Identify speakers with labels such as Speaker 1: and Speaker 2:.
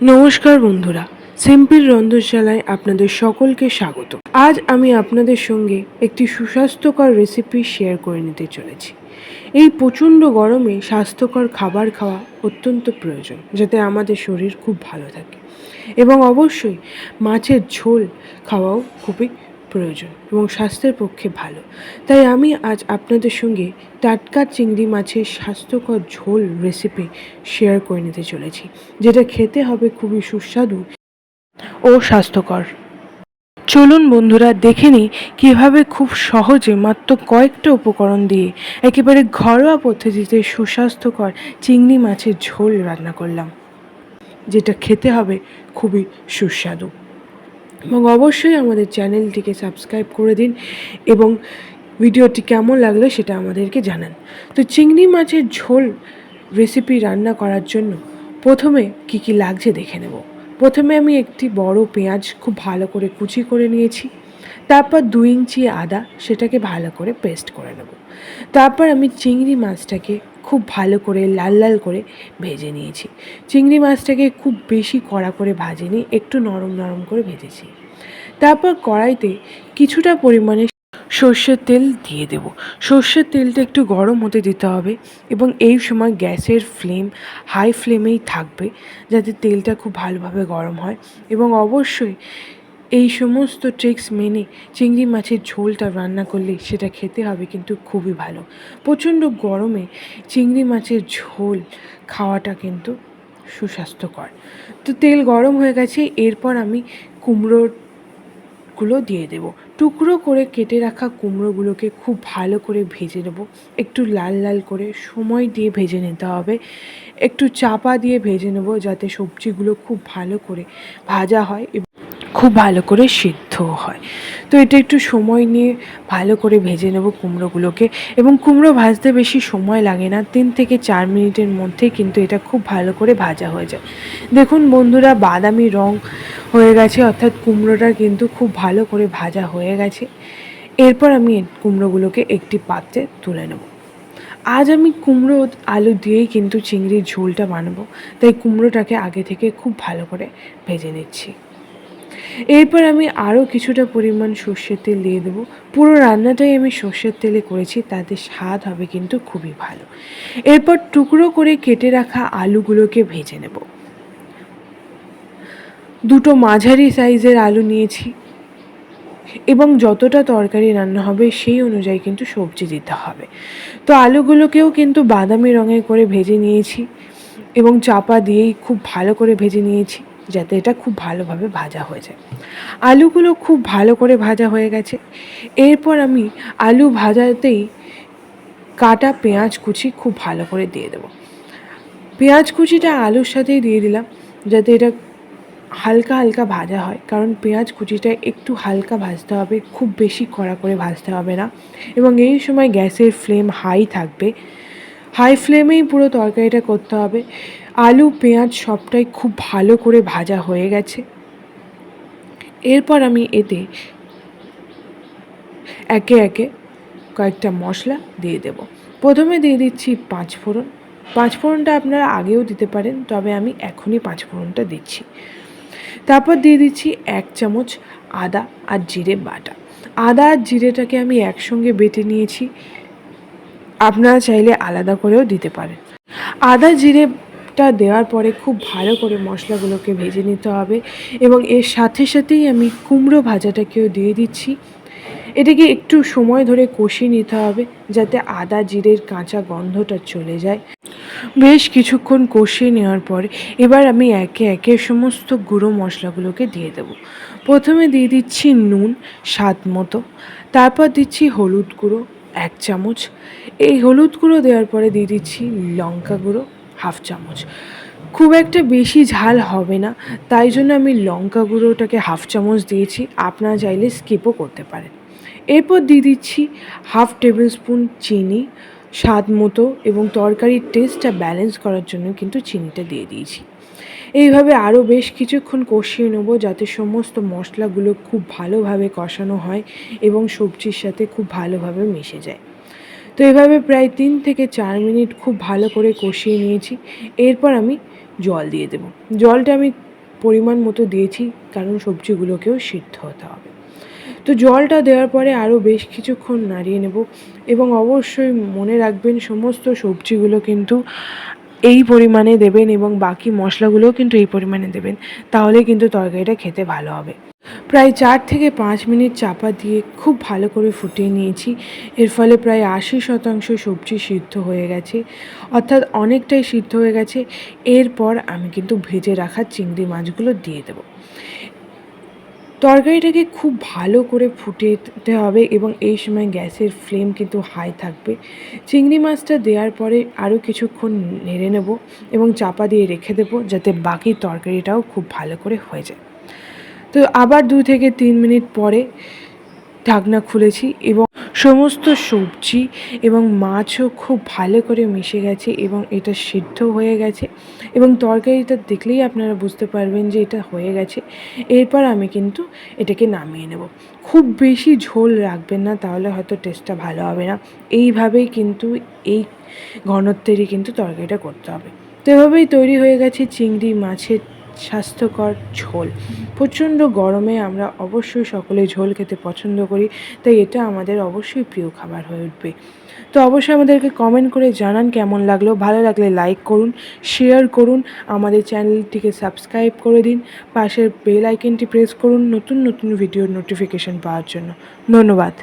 Speaker 1: নমস্কার বন্ধুরা, সিম্পল রন্ধনশালায় আপনাদের সকলকে স্বাগত। আজ আমি আপনাদের সঙ্গে একটি সুস্বাস্থ্যকর রেসিপি শেয়ার করে নিতে চলেছি। এই প্রচণ্ড গরমে স্বাস্থ্যকর খাবার খাওয়া অত্যন্ত প্রয়োজন, যাতে আমাদের শরীর খুব ভালো থাকে। এবং অবশ্যই মাছের ঝোল খাওয়াও খুবই প্রয়োজন এবং স্বাস্থ্যের পক্ষে ভালো। তাই আমি আজ আপনাদের সঙ্গে টাটকা চিংড়ি মাছের স্বাস্থ্যকর ঝোল রেসিপি শেয়ার করে নিতে চলেছি, যেটা খেতে হবে খুবই সুস্বাদু ও স্বাস্থ্যকর। চলুন বন্ধুরা, দেখে নিই কীভাবে খুব সহজে মাত্র কয়েকটা উপকরণ দিয়ে একেবারে ঘরোয়া পদ্ধতিতে সুস্বাস্থ্যকর চিংড়ি মাছের ঝোল রান্না করলাম, যেটা খেতে হবে খুবই সুস্বাদু। এবং অবশ্যই আমাদের চ্যানেলটিকে সাবস্ক্রাইব করে দিন এবং ভিডিওটি কেমন লাগলো সেটা আমাদেরকে জানান। তো চিংড়ি মাছের ঝোল রেসিপি রান্না করার জন্য প্রথমে কি কি লাগছে দেখে নেব। প্রথমে আমি একটি বড় পেঁয়াজ খুব ভালো করে কুচি করে নিয়েছি। তারপর 2 ইঞ্চি আদা, সেটাকে ভালো করে পেস্ট করে নেব। তারপর আমি চিংড়ি মাছটাকে খুব ভালো করে লাল লাল করে ভেজে নিয়েছি। চিংড়ি মাছটাকে খুব বেশি কড়া করে ভাজিনি, একটু নরম নরম করে ভেজেছি। তারপর কড়াইতে কিছুটা পরিমাণে সর্ষের তেল দিয়ে দেব। সর্ষের তেলটা একটু গরম হতে দিতে হবে এবং এই সময় গ্যাসের ফ্লেম হাই ফ্লেমেই থাকবে, যাতে তেলটা খুব ভালোভাবে গরম হয়। এবং অবশ্যই এই সমস্ত ট্রিক্স মেনে চিংড়ি মাছের ঝোলটা রান্না করলে সেটা খেতে হবে কিন্তু খুবই ভালো। প্রচণ্ড গরমে চিংড়ি মাছের ঝোল খাওয়াটা কিন্তু সুস্বাস্থ্যকর। তো তেল গরম হয়ে গেছে, এরপর আমি কুমড়োগুলো দিয়ে দেব। টুকরো করে কেটে রাখা কুমড়োগুলোকে খুব ভালো করে ভেজে নেব। একটু লাল লাল করে সময় দিয়ে ভেজে নিতে হবে। একটু চাপা দিয়ে ভেজে নেব, যাতে সবজিগুলো খুব ভালো করে ভাজা হয় এবং খুব ভালো করে সিদ্ধও হয়। তো এটা একটু সময় নিয়ে ভালো করে ভেজে নেব কুমড়োগুলোকে। এবং কুমড়ো ভাজতে বেশি সময় লাগে না, 3 থেকে 4 মিনিটের মধ্যেই কিন্তু এটা খুব ভালো করে ভাজা হয়ে যায়। দেখুন বন্ধুরা, বাদামি রং হয়ে গেছে, অর্থাৎ কুমড়োটা কিন্তু খুব ভালো করে ভাজা হয়ে গেছে। এরপর আমি কুমড়োগুলোকে একটি পাত্রে তুলে নেব। আজ আমি কুমড়ো আলু দিয়েই কিন্তু চিংড়ির ঝোলটা বানাবো, তাই কুমড়োটাকে আগে থেকে খুব ভালো করে ভেজে নিচ্ছি। এরপর আমি আরও কিছুটা পরিমাণ সর্ষের তেল দিয়ে দেবো। পুরো রান্নাটাই আমি সর্ষের তেলে করেছি, তাতে স্বাদ হবে কিন্তু খুবই ভালো। এরপর টুকরো করে কেটে রাখা আলুগুলোকে ভেজে নেব। 2টো মাঝারি সাইজের আলু নিয়েছি এবং যতটা তরকারি রান্না হবে সেই অনুযায়ী কিন্তু সবজি দিতে হবে। তো আলুগুলোকেও কিন্তু বাদামি রঙের করে ভেজে নিয়েছি এবং চাপা দিয়েই খুব ভালো করে ভেজে নিয়েছি, যাতে এটা খুব ভালোভাবে ভাজা হয়ে যায়। আলুগুলো খুব ভালো করে ভাজা হয়ে গেছে। এরপর আমি আলু ভাজাতেই কাটা পেঁয়াজ কুচি খুব ভালো করে দিয়ে দেব। পেঁয়াজ কুচিটা আলুর সাথেই দিয়ে দিলাম, যাতে এটা হালকা হালকা ভাজা হয়, কারণ পেঁয়াজ কুচিটা একটু হালকা ভাজতে হবে, খুব বেশি কড়া করে ভাজতে হবে না। এবং এই সময় গ্যাসের ফ্লেম হাই থাকবে, হাই ফ্লেমেই পুরো তরকারিটা করতে হবে। আলু পেঁয়াজ সবটাই খুব ভালো করে ভাজা হয়ে গেছে। এরপর আমি এতে একে একে কয়েকটা মশলা দিয়ে দেব। প্রথমে দিয়ে দিচ্ছি 5 ফোড়ন। 5 ফোড়নটা আপনারা আগেও দিতে পারেন, তবে আমি এখনই 5 ফোড়নটা দিচ্ছি। তারপর দিয়ে দিচ্ছি 1 চামচ আদা আর জিরে বাটা। আদা আর জিরেটাকে আমি একসঙ্গে বেটে নিয়েছি, আপনারা চাইলে আলাদা করেও দিতে পারেন। আদা জিরেটা দেওয়ার পরে খুব ভালো করে মশলাগুলোকে ভেজে নিতে হবে এবং এর সাথে সাথেই আমি কুমড়ো ভাজাটাকেও দিয়ে দিচ্ছি। এটাকে একটু সময় ধরে কষিয়ে নিতে হবে, যাতে আদা জিরের কাঁচা গন্ধটা চলে যায়। বেশ কিছুক্ষণ কষিয়ে নেওয়ার পরে এবার আমি একে একে সমস্ত গুঁড়ো মশলাগুলোকে দিয়ে দেব। প্রথমে দিয়ে দিচ্ছি নুন স্বাদ মতো, তারপর দিচ্ছি হলুদ গুঁড়ো 1 চামচ। এই হলুদ গুঁড়ো দেওয়ার পরে দিয়ে দিচ্ছি লঙ্কা গুঁড়ো 1/2 চামচ। খুব একটা বেশি ঝাল হবে না, তাই জন্য আমি লঙ্কা গুঁড়োটাকে 1/2 চামচ দিয়েছি, আপনারা চাইলে স্কিপও করতে পারেন। এরপর দিয়ে দিচ্ছি 1/2 টেবিল স্পুন চিনি স্বাদ মতো, এবং তরকারির টেস্টটা ব্যালেন্স করার জন্য কিন্তু চিনিটা দিয়ে দিয়েছি। এইভাবে আরও বেশ কিছুক্ষণ কষিয়ে নেব, যাতে সমস্ত মশলাগুলো খুব ভালোভাবে কষানো হয় এবং সবজির সাথে খুব ভালোভাবে মিশে যায়। তো এভাবে প্রায় 3 থেকে 4 মিনিট খুব ভালো করে কষিয়ে নিয়েছি। এরপর আমি জল দিয়ে দেবো। জলটা আমি পরিমাণ মতো দিয়েছি, কারণ সবজিগুলোকেও সিদ্ধ হতে হবে। তো জলটা দেওয়ার পরে আরও বেশ কিছুক্ষণ নাড়িয়ে নেব, এবং অবশ্যই মনে রাখবেন সমস্ত সবজিগুলো কিন্তু এই পরিমাণে দেবেন এবং বাকি মশলাগুলোও কিন্তু এই পরিমাণে দেবেন, তাহলে কিন্তু তরকারিটা খেতে ভালো হবে। প্রায় 4 থেকে 5 মিনিট চাপা দিয়ে খুব ভালো করে ফুটিয়ে নিয়েছি। এর ফলে প্রায় 80% সবজি সিদ্ধ হয়ে গেছে, অর্থাৎ অনেকটাই সিদ্ধ হয়ে গেছে। এরপর আমি কিন্তু ভেজে রাখা চিংড়ি মাছগুলো দিয়ে দেবো। তরকারিটাকে খুব ভালো করে ফুটাতে হবে, এবং এই সময় গ্যাসের ফ্লেম কিন্তু হাই থাকবে। চিংড়ি মাছটা দেওয়ার পরে আরও কিছুক্ষণ নেড়ে নেব এবং চাপা দিয়ে রেখে দেবো, যাতে বাকি তরকারিটাও খুব ভালো করে হয়ে যায়। তো আবার 2 থেকে 3 মিনিট পরে ঢাকনা খুলেছি, এবং সমস্ত সবজি এবং মাছও খুব ভালো করে মিশে গেছে এবং এটা সিদ্ধ হয়ে গেছে, এবং তরকারিটা দেখলেই আপনারা বুঝতে পারবেন যে এটা হয়ে গেছে। এরপর আমি কিন্তু এটাকে নামিয়ে নেব। খুব বেশি ঝোল রাখবেন না, তাহলে হয়তো টেস্টটা ভালো হবে না। এইভাবেই কিন্তু এই ঘনত্বেরই কিন্তু তরকারিটা করতে হবে। তো এভাবেই তৈরি হয়ে গেছে চিংড়ি মাছের স্বাস্থ্যকর ঝোল। প্রচণ্ড গরমে আমরা অবশ্যই সকলে ঝোল খেতে পছন্দ করি, তাই এটা আমাদের অবশ্যই প্রিয় খাবার হয়ে উঠবে। তো অবশ্যই আমাদেরকে কমেন্ট করে জানান কেমন লাগলো। ভালো লাগলে লাইক করুন, শেয়ার করুন, আমাদের চ্যানেলটিকে সাবস্ক্রাইব করে দিন, পাশের বেল আইকনটি প্রেস করুন নতুন নতুন ভিডিওর নোটিফিকেশন পাওয়ার জন্য। ধন্যবাদ।